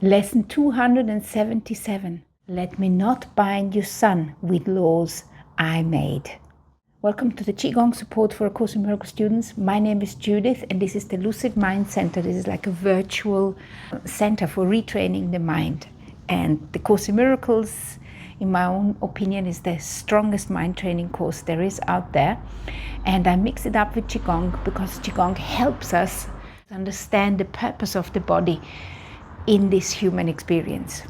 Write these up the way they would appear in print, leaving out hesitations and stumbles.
Lesson 277. Let me not bind your son with laws I made. Welcome to the Qigong support for A Course in Miracles students. My name is Judith and this is the Lucid Mind Center. This is like a virtual center for retraining the mind. And the Course in Miracles, in my own opinion, is the strongest mind training course there is out there. And I mix it up with Qigong because Qigong helps us understand the purpose of the body in this human experience.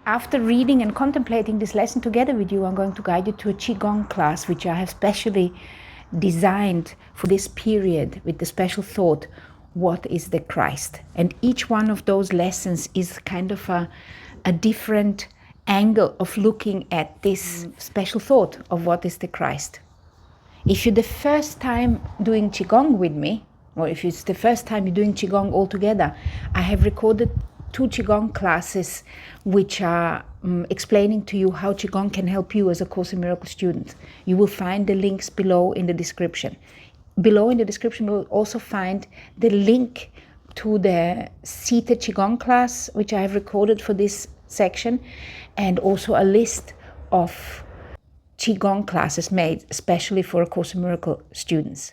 After reading and contemplating this lesson together with you, I'm going to guide you to a Qigong class which I have specially designed for this period with the special thought, what is the Christ? And each one of those lessons is kind of a different angle of looking at this special thought of what is the Christ. If you're the first time doing Qigong with me, or if it's the first time you're doing Qigong altogether, I have recorded 2 Qigong classes which are explaining to you how Qigong can help you as a Course in Miracles student. You will find the links below in the description. Below in the description you will also find the link to the seated Qigong class which I have recorded for this section, and also a list of Qigong classes made especially for A Course in Miracles students.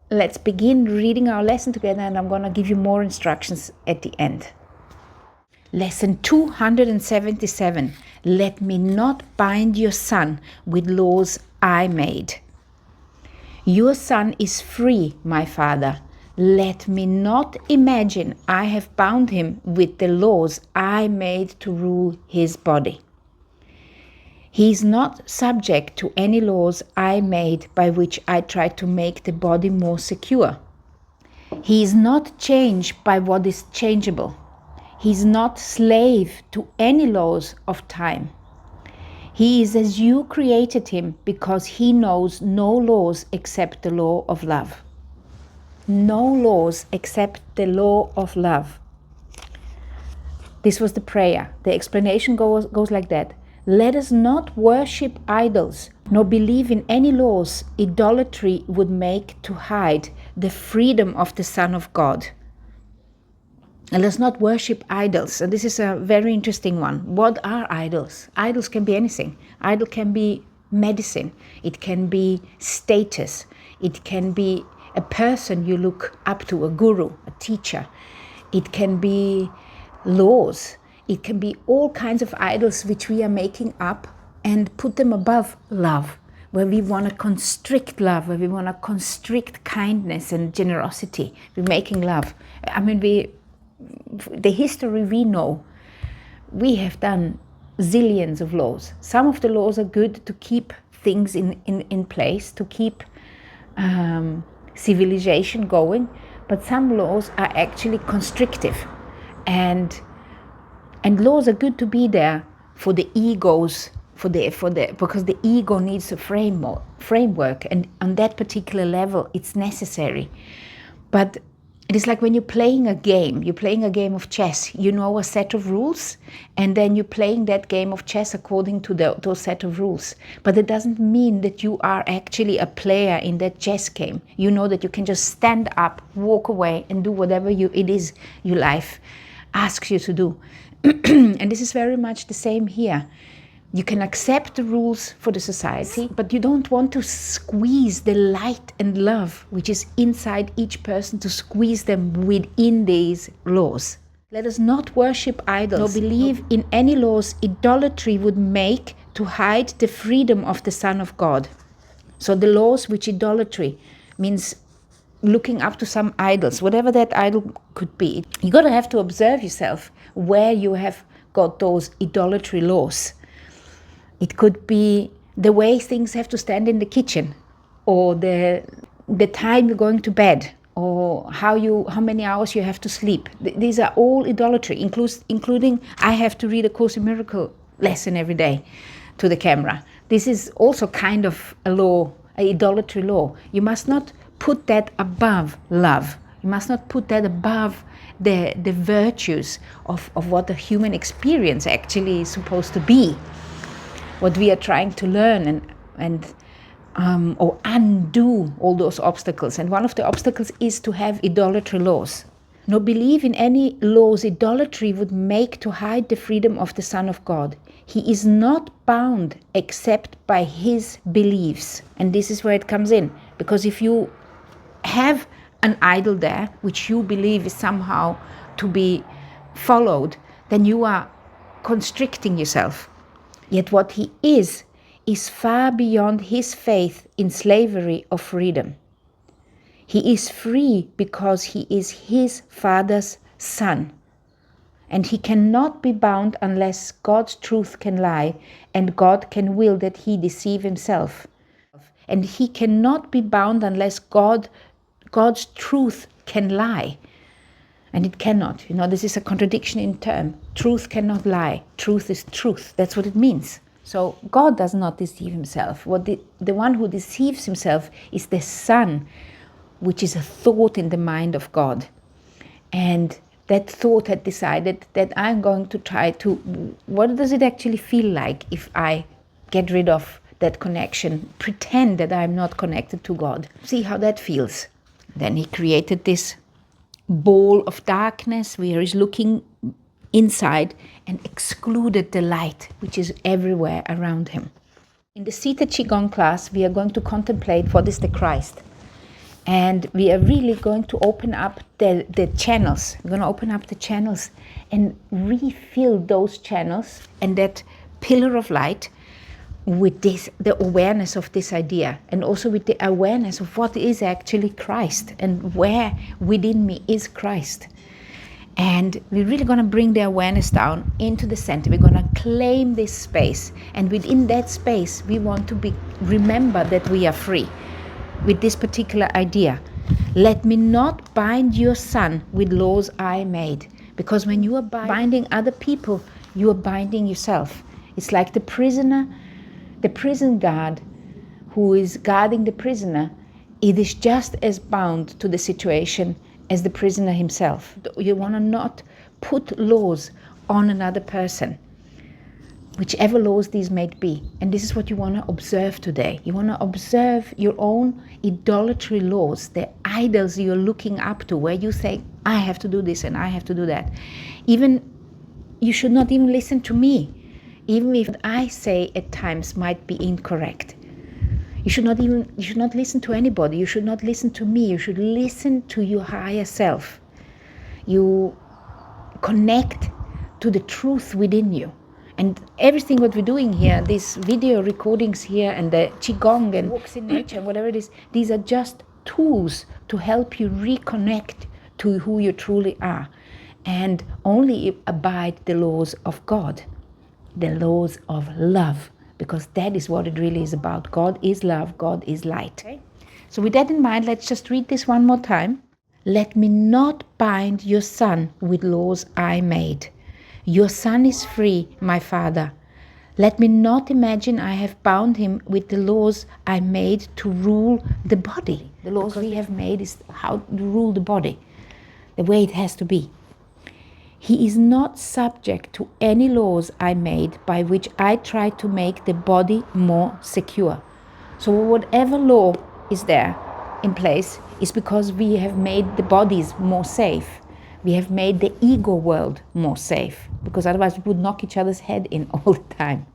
Let's begin reading our lesson together, and I'm going to give you more instructions at the end. Lesson 277. Let me not bind your son with laws I made. Your son is free, my father. Let me not imagine I have bound him with the laws I made to rule his body. He is not subject to any laws I made by which I tried to make the body more secure. He is not changed by what is changeable. He is not slave to any laws of time. He is as you created him because he knows no laws except the law of love. No laws except the law of love. This was the prayer. The explanation goes like that. Let us not worship idols, nor believe in any laws idolatry would make to hide the freedom of the Son of God. And let's not worship idols. And this is a very interesting one. What are idols? Idols can be anything. Idol can be medicine. It can be status. It can be a person you look up to, a guru, a teacher. It can be laws. It can be all kinds of idols which we are making up and put them above love, where we want to constrict love, where we want to constrict kindness and generosity. We're making love. I mean, the history we know, we have done zillions of laws. Some of the laws are good to keep things in place, to keep civilization going, but some laws are actually constrictive. And laws are good to be there for the egos, because the ego needs a framework, and on that particular level it's necessary. But it is like when you're playing a game of chess. You know a set of rules, and then you're playing that game of chess according to those set of rules. But it doesn't mean that you are actually a player in that chess game. You know that you can just stand up, walk away, and do whatever it is your life asks you to do. And this is very much the same here. You can accept the rules for the society, but you don't want to squeeze the light and love which is inside each person, to squeeze them within these laws. Let us not worship idols, nor believe in any laws idolatry would make to hide the freedom of the Son of God. So the laws which idolatry means looking up to some idols, whatever that idol could be. You got to have to observe yourself where you have got those idolatry laws. It could be the way things have to stand in the kitchen, or the time you're going to bed, or how many hours you have to sleep. These are all idolatry, including I have to read A Course in Miracles lesson every day to the camera. This is also kind of a law, an idolatry law. You must not put that above love. You must not put that above the virtues of what the human experience actually is supposed to be. What we are trying to learn or undo all those obstacles. And one of the obstacles is to have idolatry laws. nor believe in any laws idolatry would make to hide the freedom of the Son of God. He is not bound except by his beliefs. And this is where it comes in. Because if you have an idol there, which you believe is somehow to be followed, then you are constricting yourself. Yet what he is far beyond his faith in slavery or freedom. He is free because he is his Father's Son. And he cannot be bound unless God's truth can lie and God can will that he deceive himself. And he cannot be bound unless God's truth can lie. And it cannot. This is a contradiction in term. Truth cannot lie. Truth is truth. That's what it means. So God does not deceive himself. The one who deceives himself is the Son, which is a thought in the mind of God. And that thought had decided that I'm going to try to, what does it actually feel like if I get rid of that connection, pretend that I'm not connected to God? See how that feels. Then he created this ball of darkness where he's looking inside and excluded the light, which is everywhere around him. In the seated Qigong class, we are going to contemplate what is the Christ. And we are really going to open up the channels. We're going to open up the channels and refill those channels and that pillar of light with the awareness of this idea, and also with the awareness of what is actually Christ and where within me is Christ. And we're really going to bring the awareness down into the center. We're going to claim this space. And within that space, we want to remember that we are free. With this particular idea, let me not bind your Son with laws I made. Because when you are binding other people, you are binding yourself. It's like the prisoner, the prison guard who is guarding the prisoner. It is just as bound to the situation as the prisoner himself. You want to not put laws on another person, whichever laws these may be. And this is what you want to observe today. You want to observe your own idolatry laws, the idols you're looking up to, where you say, I have to do this and I have to do that. Even, you should not even listen to me, even if what I say at times might be incorrect. You should not listen to anybody. You should not listen to me. You should listen to your higher self. You connect to the truth within you. And everything what we're doing here, these video recordings here and the Qigong and walks in nature, whatever it is, these are just tools to help you reconnect to who you truly are. And only abide the laws of God, the laws of love, because that is what it really is about. God is love, God is light. Okay? So with that in mind, let's just read this one more time. Let me not bind your Son with laws I made. Your Son is free, my Father. Let me not imagine I have bound him with the laws I made to rule the body. The laws we have made is how to rule the body, the way it has to be. He is not subject to any laws I made by which I try to make the body more secure. So whatever law is there in place is because we have made the bodies more safe. We have made the ego world more safe, because otherwise we would knock each other's head in all the time.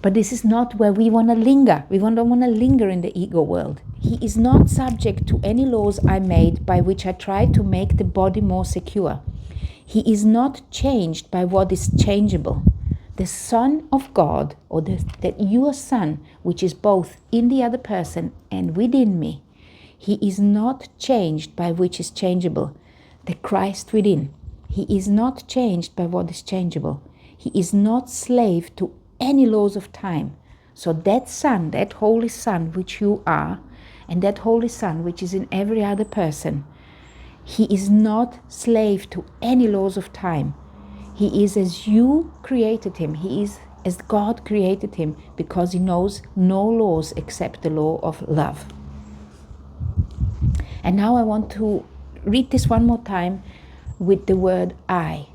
But this is not where we want to linger. We don't want to linger in the ego world. He is not subject to any laws I made by which I try to make the body more secure. He is not changed by what is changeable. The Son of God, or that your Son, which is both in the other person and within me, he is not changed by which is changeable. The Christ within, he is not changed by what is changeable. He is not slave to any laws of time. So that Son, that Holy Son which you are, and that Holy Son which is in every other person, he is not slave to any laws of time. He is as you created him. He is as God created him, because he knows no laws except the law of love. And now I want to read this one more time with the word I.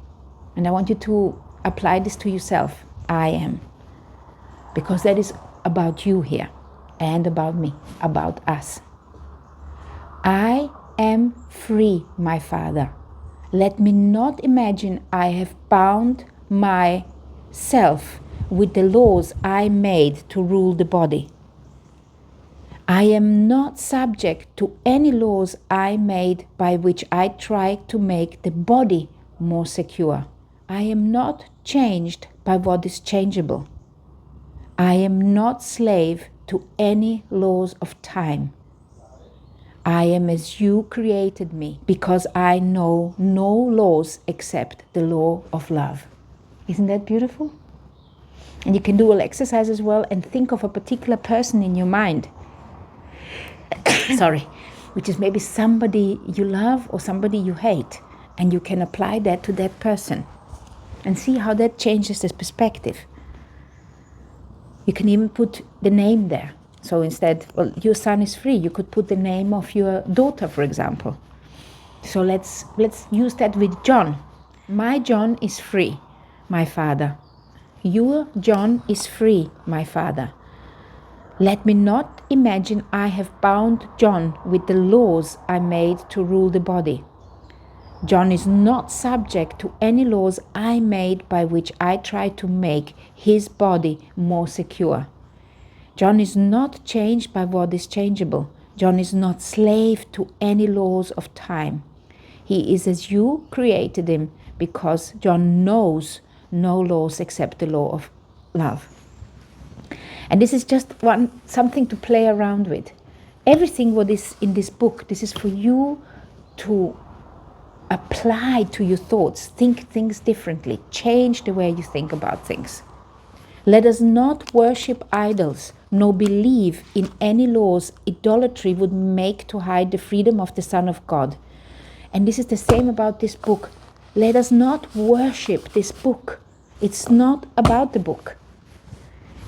And I want you to apply this to yourself. I am. Because that is about you here and about me, about us. I am free, my Father. Let me not imagine I have bound myself with the laws I made to rule the body. I am not subject to any laws I made by which I try to make the body more secure. I am not changed by what is changeable. I am not slave to any laws of time. I am as you created me, because I know no laws except the law of love. Isn't that beautiful? And you can do a little exercise as well and think of a particular person in your mind. Which is maybe somebody you love or somebody you hate, and you can apply that to that person and see how that changes the perspective. You can even put the name there. So instead, well, your son is free, you could put the name of your daughter, for example. So let's use that with John. My John is free, my father. Your John is free, my father. Let me not imagine I have bound John with the laws I made to rule the body. John is not subject to any laws I made by which I try to make his body more secure. John is not changed by what is changeable. John is not slave to any laws of time. He is as you created him, because John knows no laws except the law of love. And this is just something to play around with. Everything what is in this book, this is for you to apply to your thoughts, think things differently, change the way you think about things. Let us not worship idols, nor believe in any laws idolatry would make to hide the freedom of the Son of God. And this is the same about this book. Let us not worship this book. It's not about the book.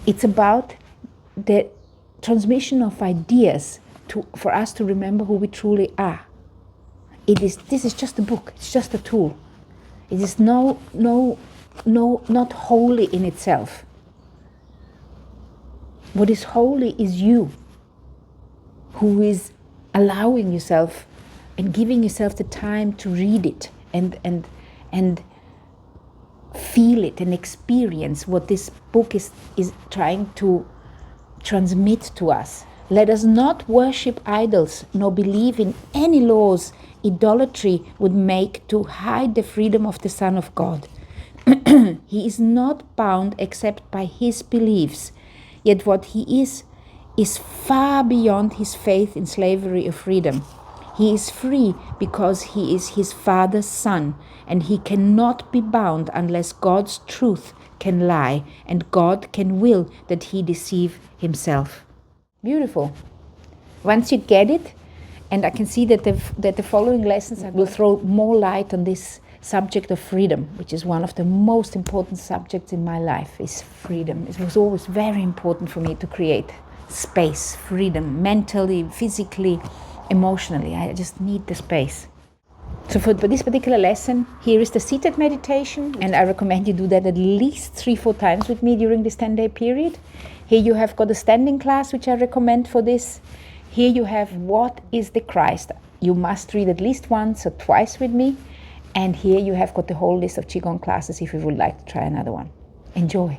It's about the transmission of ideas for us to remember who we truly are. This is just a book. It's just a tool. It is not holy in itself. What is holy is you, who is allowing yourself and giving yourself the time to read it and feel it and experience what this book is trying to transmit to us. Let us not worship idols, nor believe in any laws idolatry would make to hide the freedom of the Son of God. He is not bound except by his beliefs, yet what he is far beyond his faith in slavery or freedom. He is free because he is his Father's son, and he cannot be bound unless God's truth can lie and God can will that he deceive himself. Beautiful. Once you get it, and I can see that the following lessons will throw more light on this subject of freedom, which is one of the most important subjects in my life, is freedom. It was always very important for me to create space, freedom, mentally, physically, emotionally. I just need the space. So for this particular lesson, here is the seated meditation, and I recommend you do that at least 3-4 times with me during this 10-day period. Here you have got a standing class, which I recommend for this. Here you have What is the Christ? You must read at least once or twice with me. And here you have got the whole list of Qigong classes if you would like to try another one. Enjoy.